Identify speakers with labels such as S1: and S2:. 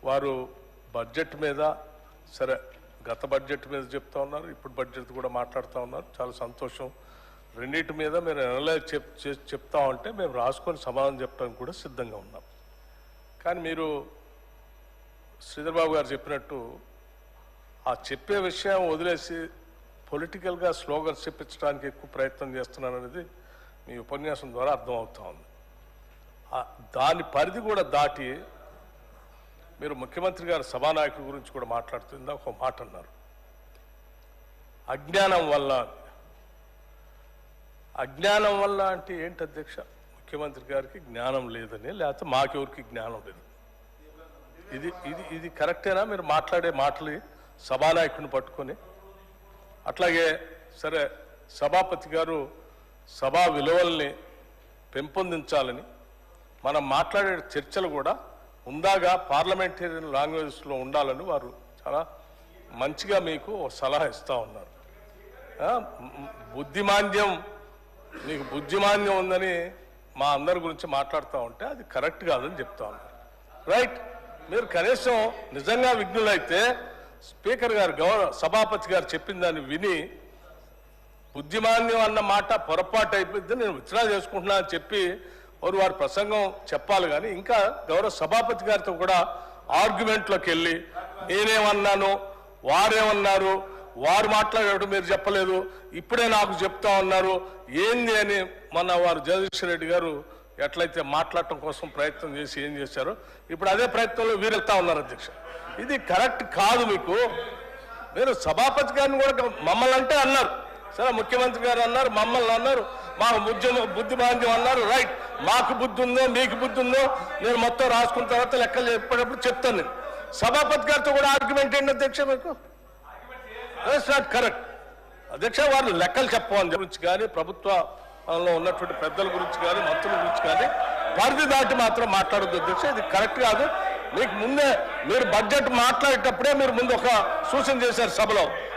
S1: వారు బడ్జెట్ మీద సరే గత బడ్జెట్ మీద చెప్తా ఉన్నారు, ఇప్పుడు బడ్జెట్ కూడా మాట్లాడుతూ ఉన్నారు. చాలా సంతోషం. రెండింటి మీద మీరు అనలైజ్ చెప్తా ఉంటే మేము రాసుకొని సమాధానం చెప్పడానికి కూడా సిద్ధంగా ఉన్నాం. కానీ మీరు శ్రీధర్ బాబు గారు చెప్పినట్టు ఆ చెప్పే విషయం వదిలేసి పొలిటికల్గా స్లోగన్స్ చెప్పించడానికి ఎక్కువ ప్రయత్నం చేస్తున్నారనేది మీ ఉపన్యాసం ద్వారా అర్థమవుతా ఉంది. దాని పరిధి కూడా దాటి మీరు ముఖ్యమంత్రి గారు సభానాయకుడి గురించి కూడా మాట్లాడుతుందా ఒక మాట అన్నారు, అజ్ఞానం వల్ల. అజ్ఞానం వల్ల అంటే ఏంటి అధ్యక్ష? ముఖ్యమంత్రి గారికి జ్ఞానం లేదని, లేకపోతే మాకెవరికి జ్ఞానం లేదు. ఇది ఇది ఇది కరెక్టేనా మీరు మాట్లాడే మాటలు సభానాయకుడిని పట్టుకొని? అట్లాగే సరే సభాపతి గారు సభా విలువల్ని పెంపొందించాలని మనం మాట్లాడే చర్చలు కూడా ఉందాగా పార్లమెంటేరియన్ లాంగ్వేజ్లో ఉండాలని వారు చాలా మంచిగా మీకు సలహా ఇస్తూ ఉన్నారు. బుద్ధిమాంద్యం, మీకు బుద్ధిమాంద్యం ఉందని మా అందరి గురించి మాట్లాడుతూ ఉంటే అది కరెక్ట్ కాదని చెప్తా ఉన్నారు. రైట్, మీరు కనీసం నిజంగా విఘ్నులైతే స్పీకర్ గారు సభాపతి గారు చెప్పిన దాన్ని విని బుద్ధిమాన్యం అన్న మాట పొరపాటు అయిపోయింది, నేను విత్డ్రా చేసుకుంటున్నా అని చెప్పి వారి ప్రసంగం చెప్పాలి. కానీ ఇంకా గౌరవ సభాపతి గారితో కూడా ఆర్గ్యుమెంట్లోకి వెళ్ళి నేనేమన్నాను, వారేమన్నారు, వారు మాట్లాడేటప్పుడు మీరు చెప్పలేదు, ఇప్పుడే నాకు చెప్తా ఉన్నారు ఏంది అని మొన్న వారు జగదీశ్వర్ రెడ్డి గారు ఎట్లయితే మాట్లాడటం కోసం ప్రయత్నం చేసి ఏం చేశారో ఇప్పుడు అదే ప్రయత్నంలో వీరెళ్తా ఉన్నారు. అధ్యక్ష, ఇది కరెక్ట్ కాదు. మీరు సభాపతి గారిని కూడా మమ్మల్ని అంటే అన్నారు, సరే ముఖ్యమంత్రి గారు అన్నారు, మమ్మల్ని అన్నారు, మాకు బుద్ధిమాంద్యం అన్నారు. రైట్, మాకు బుద్ధి ఉందో మీకు బుద్ధి ఉందో నేను మొత్తం రాసుకున్న తర్వాత లెక్కలు చెప్పేటప్పుడు చెప్తాను. నేను సభాపతి గారితో కూడా ఆర్గ్యుమెంట్ ఏంటి అధ్యక్ష? మీకు నాట్ కరెక్ట్ అధ్యక్ష. వాళ్ళు లెక్కలు చెప్పాలని గురించి కానీ ప్రభుత్వంలో ఉన్నటువంటి పెద్దల గురించి కానీ మంత్రుల గురించి కానీ పరిధి దాటి మాత్రం మాట్లాడొద్దు అధ్యక్ష, ఇది కరెక్ట్ కాదు. మీకు ముందే మీరు బడ్జెట్ మాట్లాడేటప్పుడే మీరు ముందు ఒక సూచన చేశారు సభలో.